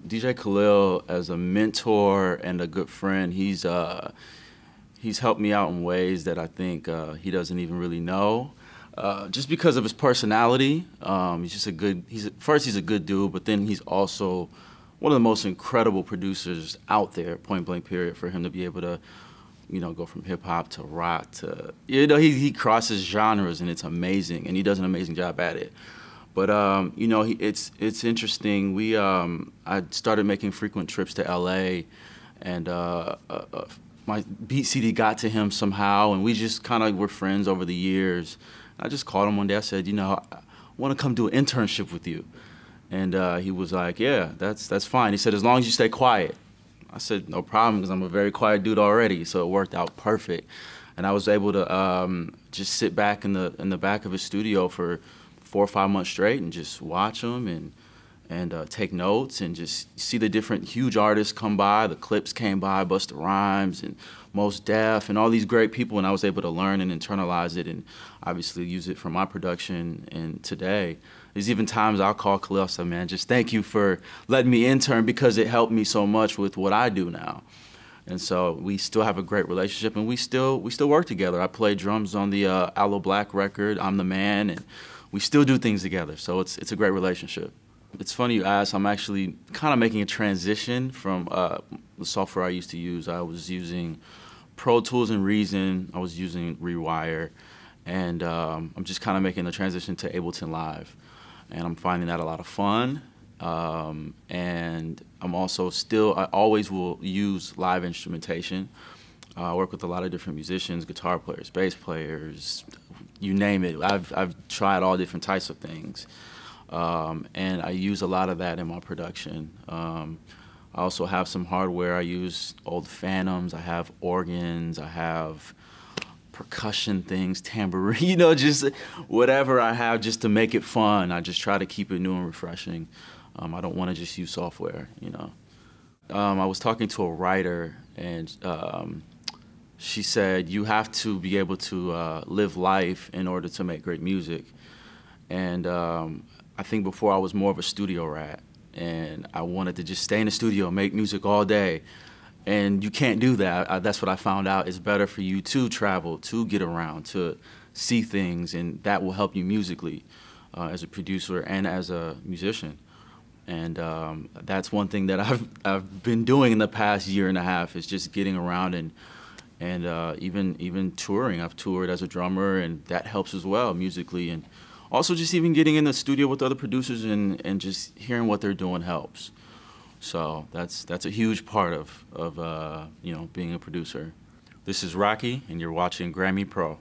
DJ Khalil, as a mentor and a good friend, he's helped me out in ways that I think he doesn't even really know. Just because of his personality, he's just a good. He's a good dude, but then he's also one of the most incredible producers out there. Point blank, period. For him to be able to, go from hip hop to rock to, he crosses genres and it's amazing, and he does an amazing job at it. But it's interesting. I started making frequent trips to LA, and my beat CD got to him somehow, and we just kind of were friends over the years. I just called him one day. I said, I want to come do an internship with you. And he was like, yeah, that's fine. He said, as long as you stay quiet. I said, no problem, because I'm a very quiet dude already, so it worked out perfect. And I was able to just sit back in the back of his studio for 4 or 5 months straight and just watch him and take notes and just see the different huge artists come by. The Clips came by, Busta Rhymes and Most Def and all these great people, and I was able to learn and internalize it and obviously use it for my production. And today, there's even times I'll call Khalil and say, man, just thank you for letting me intern, because it helped me so much with what I do now. And so we still have a great relationship, and we still work together. I play drums on the Aloe Black record, I'm the Man, and we still do things together. So it's a great relationship. It's funny you ask. I'm actually kind of making a transition from the software I used to use. I was using Pro Tools and Reason. I was using Rewire. And I'm just kind of making the transition to Ableton Live. And I'm finding that a lot of fun. And I'm also I always will use live instrumentation. I work with a lot of different musicians, guitar players, bass players, you name it. I've tried all different types of things. And I use a lot of that in my production. I also have some hardware. I use old Phantoms. I have organs. I have percussion things, tambourine, just whatever I have just to make it fun. I just try to keep it new and refreshing. I don't want to just use software, I was talking to a writer, and she said, you have to be able to live life in order to make great music. And I think before I was more of a studio rat, and I wanted to just stay in the studio and make music all day. And you can't do that. That's what I found out. It's better for you to travel, to get around, to see things, and that will help you musically as a producer and as a musician. And that's one thing that I've been doing in the past year and a half, is just getting around and even touring. I've toured as a drummer, and that helps as well musically. And also just even getting in the studio with other producers and just hearing what they're doing helps. So that's a huge part of being a producer. This is Rahki, and you're watching Grammy Pro.